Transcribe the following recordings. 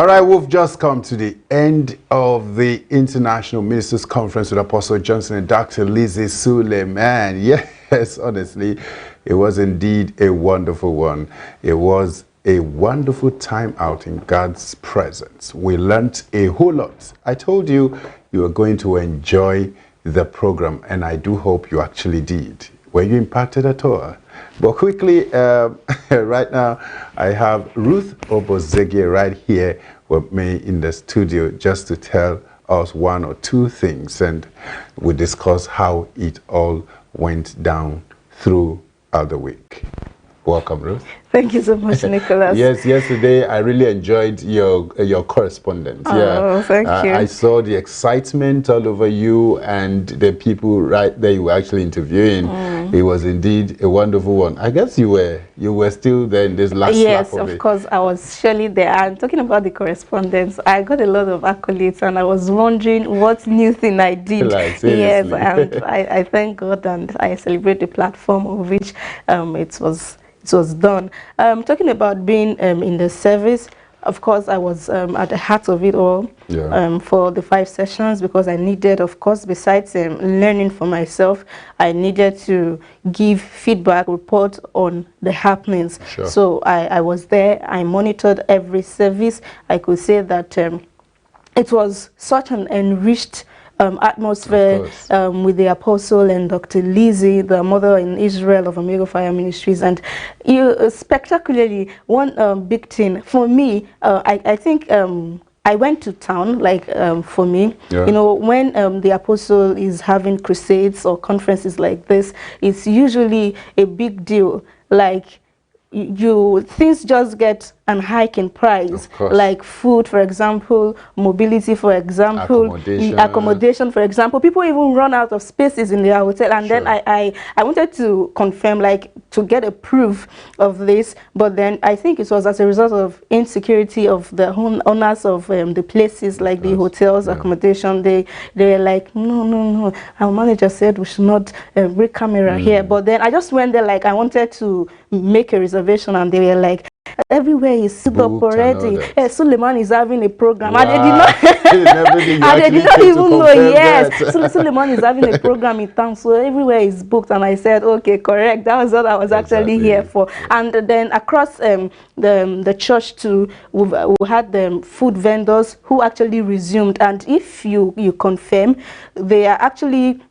All right, we've just come to the end of the International Ministers Conference with Apostle Johnson and Dr. Lizzie Suleiman. Yes, honestly, it was indeed a wonderful one. It was a wonderful time out in God's presence. We learned a whole lot. I told you you were going to enjoy the program, and I do hope you actually did. Were you impacted at all? But quickly, right now, I have Ruth Obozeghie right here with me in the studio just to tell us one or two things, and we discuss how it all went down throughout the week. Welcome, Ruth. Thank you so much, Nicholas. Yes, yesterday I really enjoyed your correspondence. Oh, thank you. I saw the excitement all over you and the people right there you were actually interviewing. It was indeed a wonderful one. I guess you were still there in this last yes, lap of it. Of course, I was surely there. And talking about the correspondence, I got a lot of accolades, and I was wondering what new thing I did. Like, yes, and I thank God, and I celebrate the platform of which it was done. Talking about being in the service, of course, I was at the heart of it all for the 5 sessions, because I needed, of course, besides learning for myself, I needed to give feedback, report on the happenings. Sure. So I was there. I monitored every service. I could say that it was such an enriched atmosphere with the apostle and Dr. Lizzie, the mother in Israel of Omega Fire Ministries. And spectacularly, one big thing for me, I think I went to town, like for me, you know, when the apostle is having crusades or conferences like this, it's usually a big deal. Like, things just get an hike in price, like food, for example, mobility, for example, accommodation, for example. People even run out of spaces in their hotel, and then I wanted to confirm, like, to get a proof of this, but then I think it was as a result of insecurity of the owners of the places, like the hotels, accommodation. They were like, no, our manager said we should not bring camera here. But then I just went there, like, I wanted to make a reservation, and they were like, everywhere is booked up already. Suleiman is having a program. Wow. And they did not even know. Yes, Suleiman is having a program in town, so everywhere is booked. And I said, okay, correct. That was what I was actually here for. And then across the church too, we had the food vendors who actually resumed. And if you confirm, they are actually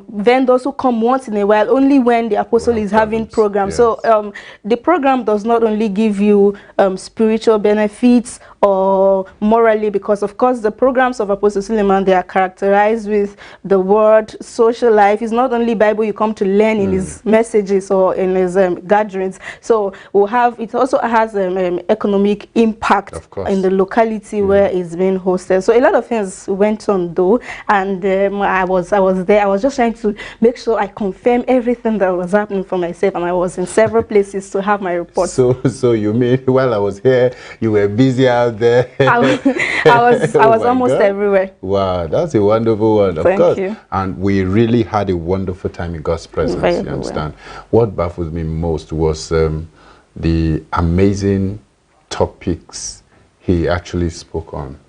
vendors who come once in a while, only when the apostle is having programs. So the program does not only give you spiritual benefits or morally, because of course the programs of Apostle Suleiman, they are characterized with the word, social life. It's not only Bible you come to learn in his messages or in his gatherings. So we'll have, it also has economic impact in the locality where it's being hosted. So a lot of things went on though, and I was there. I was just trying to make sure I confirm everything that was happening for myself, and I was in several places to have my report. So you mean while I was here, you were busy out there? I was almost everywhere. Wow, that's a wonderful one. Thank you. And we really had a wonderful time in God's presence. You understand? What baffled me most was the amazing topics he actually spoke on.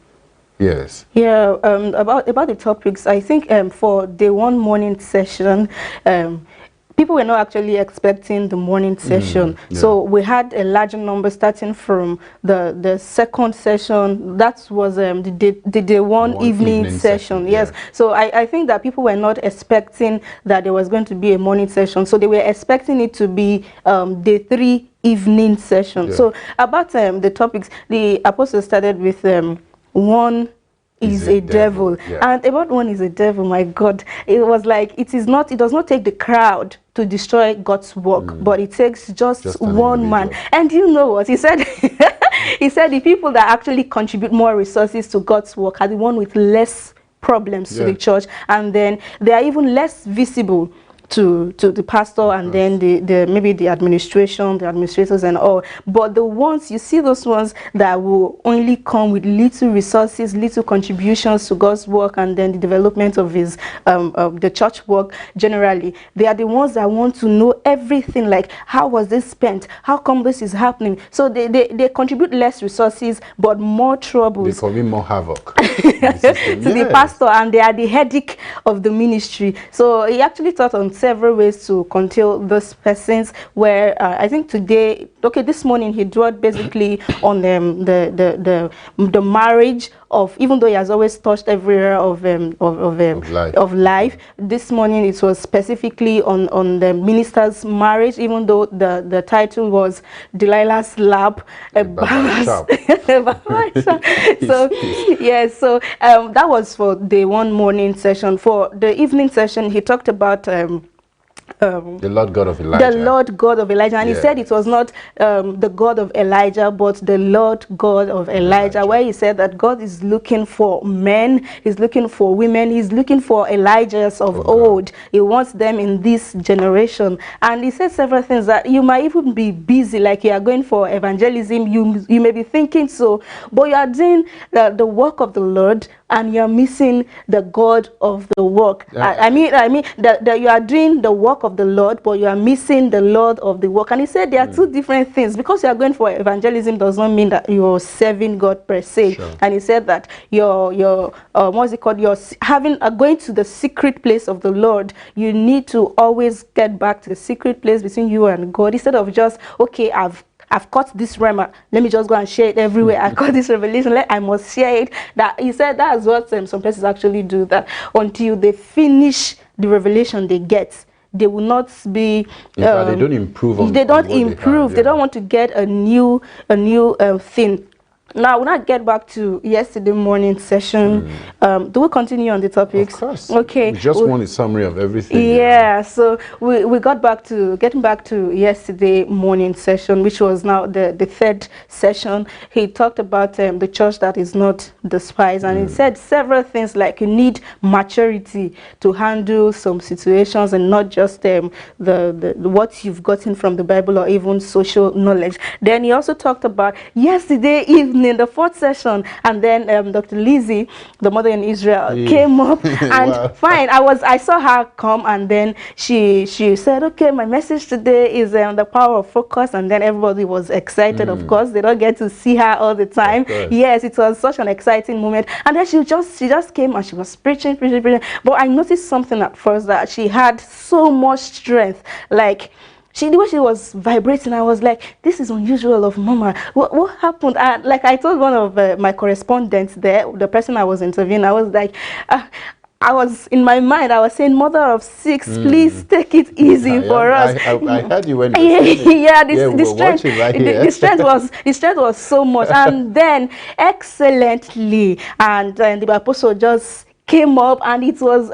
Yes. Yeah, about the topics, I think for the one morning session, people were not actually expecting the morning session. So we had a larger number starting from the second session. That was the day one evening session. Yes. So I think that people were not expecting that there was going to be a morning session. So they were expecting it to be day 3 evening session. So about the topics, the apostle started with one is a devil. And about one is a devil, my God, it was like, it does not take the crowd to destroy God's work, but it takes just one man. And you know what he said? He said the people that actually contribute more resources to God's work are the one with less problems to the church, and then they are even less visible to the pastor and then the maybe the administration, the administrators and all. But the ones, you see those ones that will only come with little resources, little contributions to God's work and then the development of his the church work generally, they are the ones that want to know everything, like how was this spent, how come this is happening. So they contribute less resources but more troubles. They commit more havoc to the pastor, and they are the headache of the ministry. So he actually taught on several ways to control those persons, where I think today, this morning he dwelt basically on the marriage of, even though he has always touched every area of life, this morning it was specifically on the minister's marriage, even though the title was Delilah's Lap. So yes, so that was for the one morning session. For the evening session, he talked about the Lord God of Elijah. The Lord God of Elijah. And he said it was not the God of Elijah, but the Lord God of Elijah, where he said that God is looking for men, he's looking for women, he's looking for Elijahs of old. He wants them in this generation. And he said several things, that you might even be busy, like you are going for evangelism, you may be thinking so, but you are doing the work of the Lord, and you're missing the God of the work. I mean that you are doing the work of the Lord, but you are missing the Lord of the work. And he said there are two different things. Because you are going for evangelism does not mean that you're serving God per se. Sure. And he said that you're what's it called? You're going to the secret place of the Lord. You need to always get back to the secret place between you and God, instead of just, okay, I've caught this rhema, let me just go and share it everywhere. I got this revelation, I must share it. That he said that's what some places actually do, that until they finish the revelation they get, they will not be they don't improve they don't improve. They don't want to get a new thing. Now, when I get back to yesterday morning session, do we continue on the topics? Of course. Okay. We just want a summary of everything. Yeah, so we got back to, getting back to yesterday morning session, which was now the third session. He talked about the church that is not despised, and he said several things, like you need maturity to handle some situations, and not just the what you've gotten from the Bible or even social knowledge. Then he also talked about yesterday evening, the fourth session, and then Dr. Lizzie, the mother in Israel, came up, and fine, I saw her come, and then she said, okay, my message today is the power of focus, and then everybody was excited. Of course, they don't get to see her all the time. Yes, it was such an exciting moment. And then she just came and she was preaching. But I noticed something at first, that she had so much strength, like the way she was vibrating. I was like, this is unusual of Mama. What happened? Like I told one of my correspondents there, the person I was interviewing, I was like, I was in my mind, I was saying, mother of six, please take it easy for us. I heard you when you were the strength was so much. And then excellently, and the apostle just came up, and it was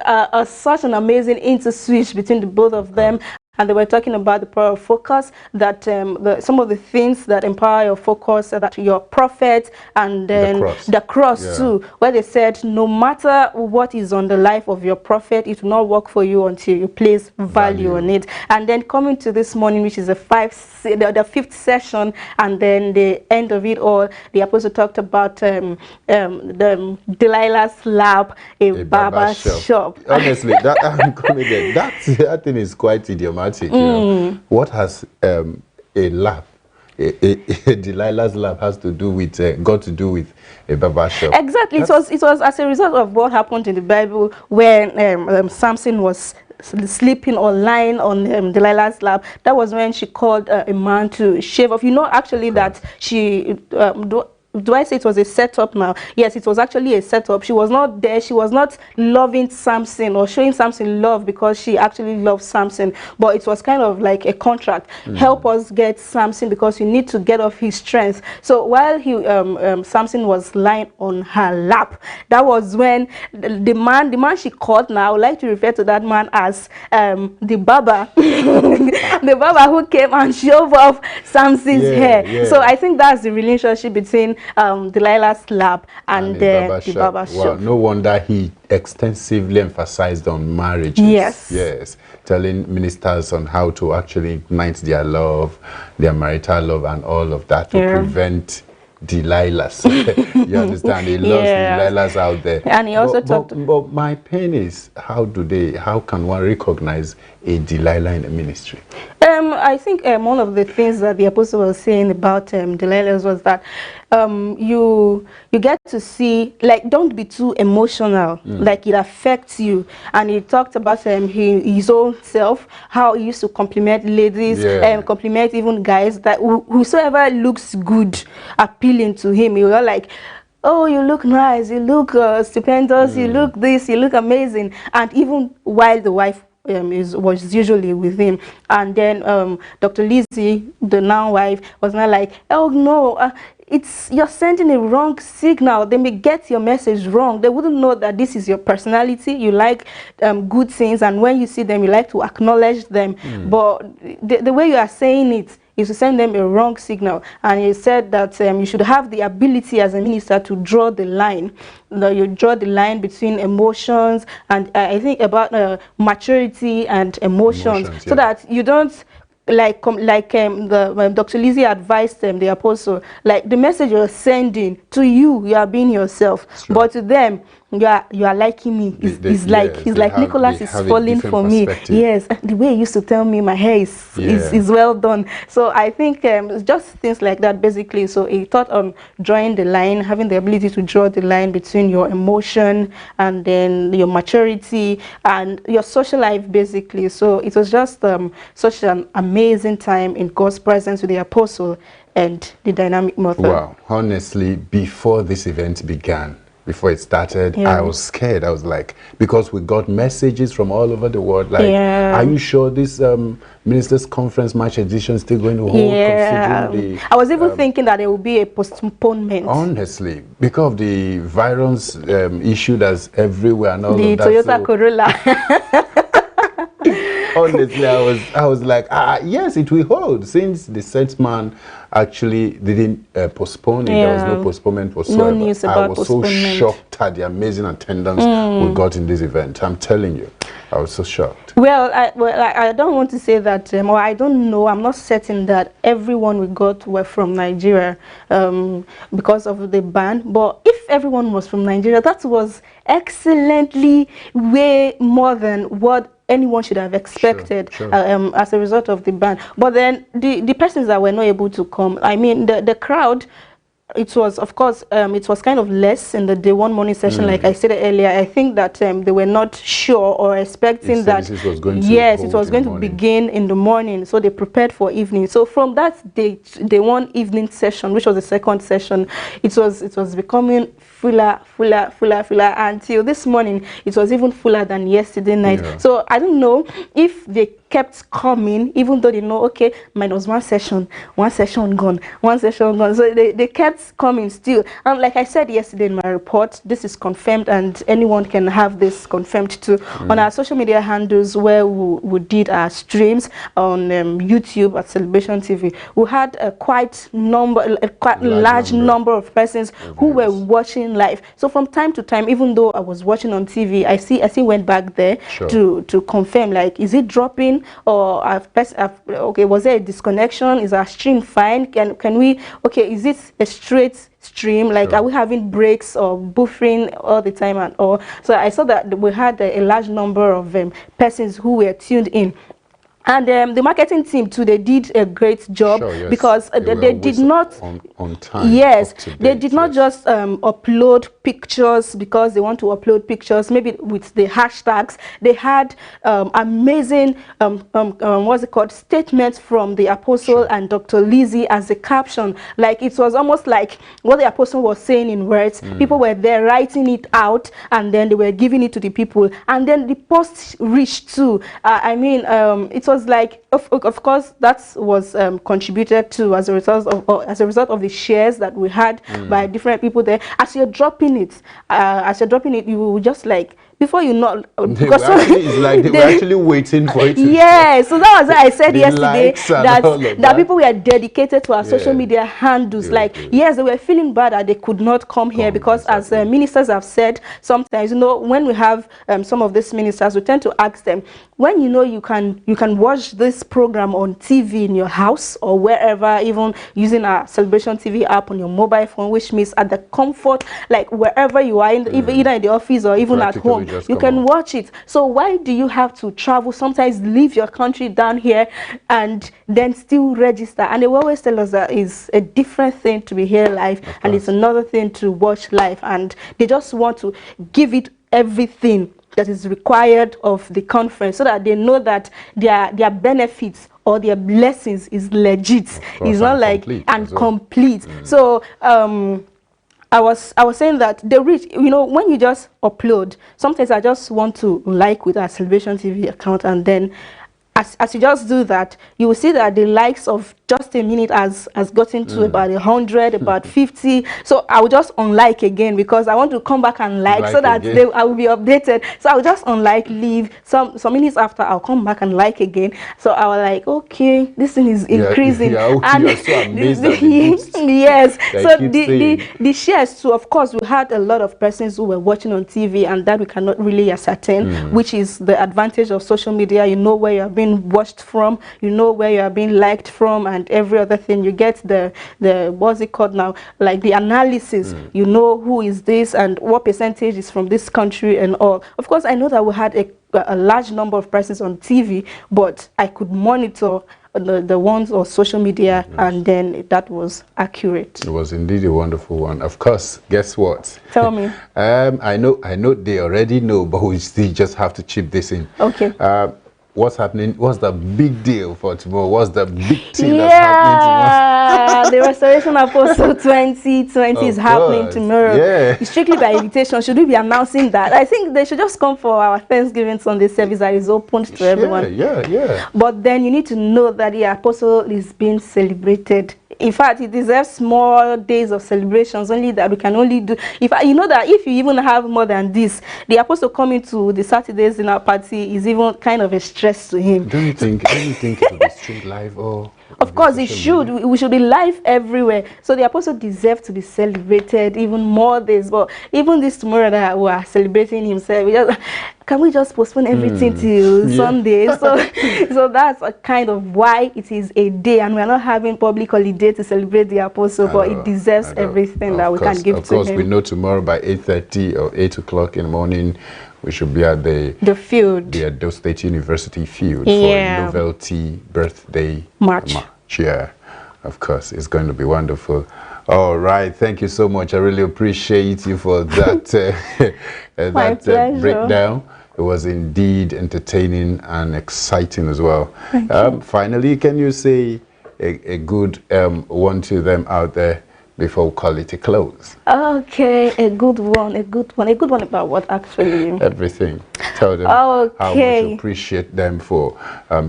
such an amazing interswitch between the both of them. And they were talking about the power of focus, that some of the things that empower your focus, that your prophet, and then the cross too, where they said no matter what is on the life of your prophet, it will not work for you until you place value on it. And then coming to this morning, which is the fifth session, and then the end of it all, the apostle talked about the Delilah's Lap, a barber shop. Honestly, that thing is quite idiomatic. You know? What has a lap, a Delilah's lap, has to do with got to do with a barber shop? Exactly. It was as a result of what happened in the Bible, when Samson was sleeping or lying on Delilah's lap. That was when she called a man to shave off. You know, actually, that she do I say it was a setup now? Yes, it was actually a setup. She was not there. She was not loving Samson or showing Samson love because she actually loved Samson. But it was kind of like a contract. Help us get Samson because you need to get off his strength. So while Samson was lying on her lap, that was when the man she called, now I would like to refer to that man as the barber, the barber who came and shaved off Samson's hair. So I think that's the relationship between Delilah's lap and the barber shop. Well, no wonder he extensively emphasized on marriages. Yes. Yes. Telling ministers on how to actually ignite their love, their marital love and all of that to prevent Delilahs. You understand? He loves Delilahs out there. And he also talked... But my pain is, how can one recognize a Delilah in the ministry? I think one of the things that the apostle was saying about Delilahs was that you get to see, like, don't be too emotional, like it affects you. And he talked about his own self, how he used to compliment ladies, compliment even guys, that whosoever looks good, appealing to him, he was like, oh, you look nice, you look stupendous, you look this, you look amazing. And even while the wife was usually with him, and then Dr. Lizzie, the now wife, was not like, oh no, you're sending a wrong signal. They may get your message wrong. They wouldn't know that this is your personality. You like good things, and when you see them, you like to acknowledge them. But the way you are saying it is to send them a wrong signal. And he said that you should have the ability as a minister to draw the line. You draw the line between emotions and I think about maturity and emotions, so that you don't Dr. Lizzie advised the apostle, like the message you're sending to you, you are being yourself, but to them, you are liking me. He's like Nicholas is falling for me. Yes, the way he used to tell me my hair is well done. So I think just things like that basically. So he taught on drawing the line, having the ability to draw the line between your emotion and then your maturity and your social life basically. So it was just such an amazing time in God's presence with the apostle and the dynamic mother. Wow, honestly, before this event began, before it started, I was scared. I was like, because we got messages from all over the world, like, are you sure this ministers conference March edition is still going to hold? I was even thinking that there will be a postponement. Honestly, because of the virus issue that's everywhere and all the of that. Toyota Corolla. Honestly, I was like, yes, it will hold, since the set man actually didn't postpone it. There was no postponement whatsoever. No news about I was so shocked at the amazing attendance we got in this event. I'm telling you, I was so shocked. Well, I don't want to say that, or I don't know, I'm not certain that everyone we got were from Nigeria because of the ban. But if everyone was from Nigeria, that was excellently way more than what anyone should have expected as a result of the ban. But then the persons that were not able to come, I mean, the crowd, it was, of course, it was kind of less in the day one morning session, like I said earlier. I think that they were not sure or expecting that it was going to begin in the morning, so they prepared for evening. So from that day one evening session, which was the second session, it was becoming fuller until this morning. It was even fuller than yesterday night. So I don't know if they kept coming, even though they know, okay, minus one session gone. So they kept coming still. And like I said yesterday in my report, this is confirmed, and anyone can have this confirmed too. On our social media handles where we did our streams on YouTube at Celebration TV, we had a quite large number of persons who were watching live. So from time to time, even though I was watching on TV, I still went back there to confirm, like, is it dropping, or okay, was there a disconnection? Is our stream fine? Can we, okay, is it a straight stream? Like, are we having breaks or buffering all the time and all? So I saw that we had a large number of persons who were tuned in. And the marketing team too, they did a great job, because they did not on time. Yes, they did not just upload pictures because they want to upload pictures, maybe with the hashtags. They had amazing what's it called, statements from the apostle and Dr. Lizzie as a caption. Like, it was almost like what the apostle was saying in words. People were there writing it out, and then they were giving it to the people, and then the post reached too. I mean, it was like, of course, that was contributed to as a result of the shares that we had by different people there. As you're dropping it, you will just like, before you know, it's like they were actually waiting for it. Yeah, so that was why I said yesterday that people were dedicated to our social media handles. Like, yes, they were feeling bad that they could not come here because, as ministers have said, sometimes, you know, when we have some of these ministers, we tend to ask them, when you know you can watch this program on TV in your house or wherever, even using a Celebration TV app on your mobile phone, which means at the comfort, like wherever you are, either in the office or even at home, you can watch it. So why do you have to travel, sometimes leave your country down here and then still register? And they will always tell us that it's a different thing to be here live and it's another thing to watch live, and they just want to give it everything that is required of the conference so that they know that their benefits or their blessings is legit. It's not like complete. So I was saying that the reach, you know, when you just upload, sometimes I just want to like with our Celebration TV account, and then as you just do that, you will see that the likes of just a minute has gotten to about 100, about 50. So I will just unlike again because I want to come back and like so that I will be updated. So I will just unlike, leave. Some minutes after, I'll come back and like again. So I was like, okay, this thing is increasing. And you're so amazed yes. So the shares too, of course, we had a lot of persons who were watching on TV, and that we cannot really ascertain, which is the advantage of social media. You know where you are being watched from, you know where you are being liked from, and every other thing. You get the what's it called now, like the analysis. You know who is this and what percentage is from this country and all. Of course, I know that we had a large number of persons on TV, but I could monitor the ones on social media, and then that was accurate. It was indeed a wonderful one. Of course, guess what? Tell me. I know they already know, but we still just have to chip this in. Okay. What's happening? What's the big deal for tomorrow? What's the big thing that's happening tomorrow? The Restoration Apostle 2020 is happening tomorrow. Yeah. It's strictly by invitation. Should we be announcing that? I think they should just come for our Thanksgiving Sunday service that is open to everyone. Yeah. But then you need to know that the Apostle is being celebrated. In fact, it deserves small days of celebrations, only that we can only do. You know that if you even have more than this, the Apostle coming to the Saturdays in our party is even kind of a stress to him. Don't you think it will be streamed live or? Of course, it should. We should be live everywhere. So the Apostle deserves to be celebrated even more days. But even this tomorrow that we are celebrating himself, can we just postpone everything till Sunday? So that's a kind of why it is a day, and we are not having public holiday to celebrate the Apostle, but it deserves everything that we can give to him. Of course, we know tomorrow by 8:30 or 8 o'clock in the morning, we should be at the field, the Edo State University field for a novelty birthday march. Yeah, of course, it's going to be wonderful. All right, thank you so much. I really appreciate you for that that breakdown. It was indeed entertaining and exciting as well. Finally, can you say a good one to them out there before we call it a close? Okay, a good one about what actually? Everything. Tell them how much you appreciate them for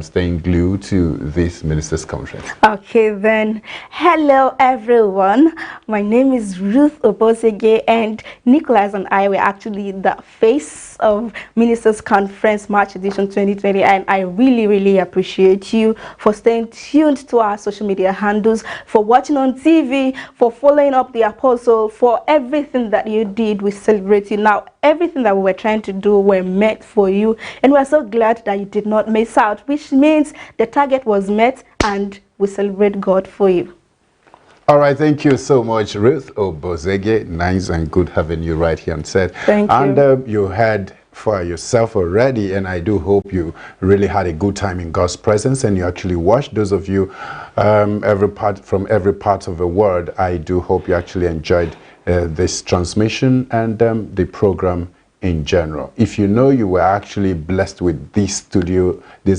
staying glued to this ministers' conference. Okay, then. Hello, everyone. My name is Ruth Obozeghie, and Nicholas and I were actually the face of Ministers' Conference March Edition 2020, and I really, really appreciate you for staying tuned to our social media handles, for watching on TV, for following up the Apostle, for everything that you did. We celebrate you. Now, everything that we were trying to do were met for you, and we're so glad that you did not miss out, which means the target was met, and we celebrate God for you. All right, thank you so much, Ruth Obozeghie. Nice and good having you right here on set. Thank you. And you had for yourself already, and I do hope you really had a good time in God's presence and you actually watched. Those of you from every part of the world, I do hope you actually enjoyed this transmission and the program in general. If you know you were actually blessed with this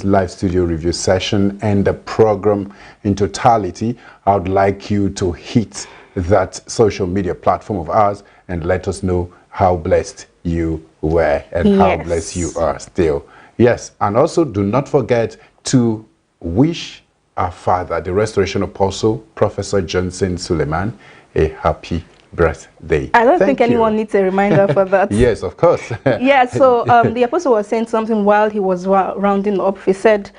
live studio review session and the program in totality, I would like you to hit that social media platform of ours and let us know how blessed you were and how blessed you are still. Yes, and also do not forget to wish our father, the Restoration Apostle, Professor Johnson Suleiman, a happy birthday. I don't think anyone needs a reminder for that. Yes, of course. Yeah, so the apostle was saying something while he was rounding up. He said,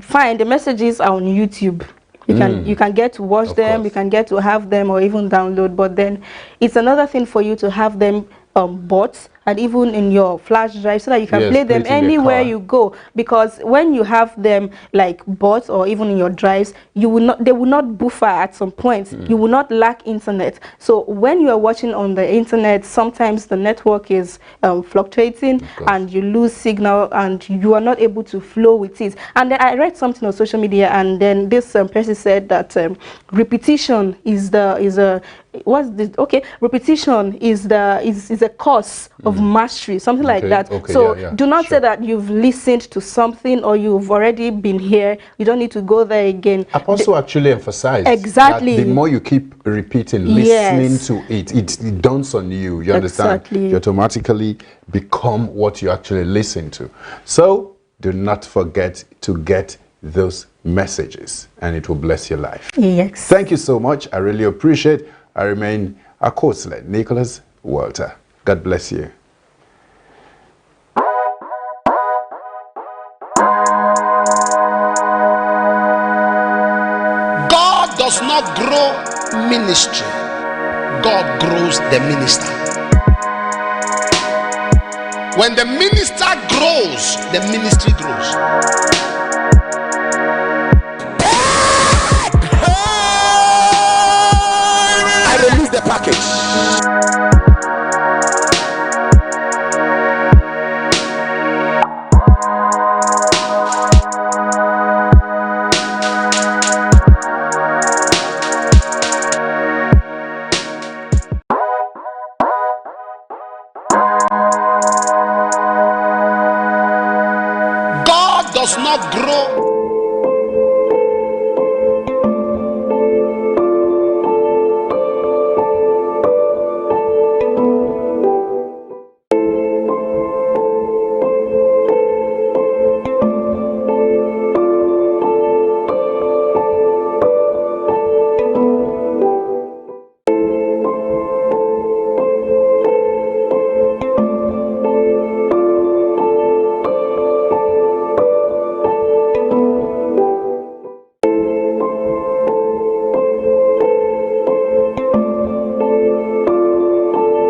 fine, the messages are on YouTube. You can get to watch them, you can get to have them or even download, but then it's another thing for you to have them bought and even in your flash drive so that you can play them anywhere you go, because when you have them like bought or even in your drives, they will not buffer at some point. You will not lack internet. So when you are watching on the internet, sometimes the network is fluctuating and you lose signal and you are not able to flow with it. And then I read something on social media, and then this person said that repetition is repetition is a cause of mastery, something like that. So do not say that you've listened to something or you've already been here, you don't need to go there again. Apostle actually emphasized exactly that the more you keep repeating, listening to it, it dawns on you. You understand? You automatically become what you actually listen to. So do not forget to get those messages, and it will bless your life. Yes. Thank you so much. I really appreciate it. I remain Akosile Nicholas Walter. God bless you. God does not grow ministry. God grows the minister. When the minister grows, the ministry grows.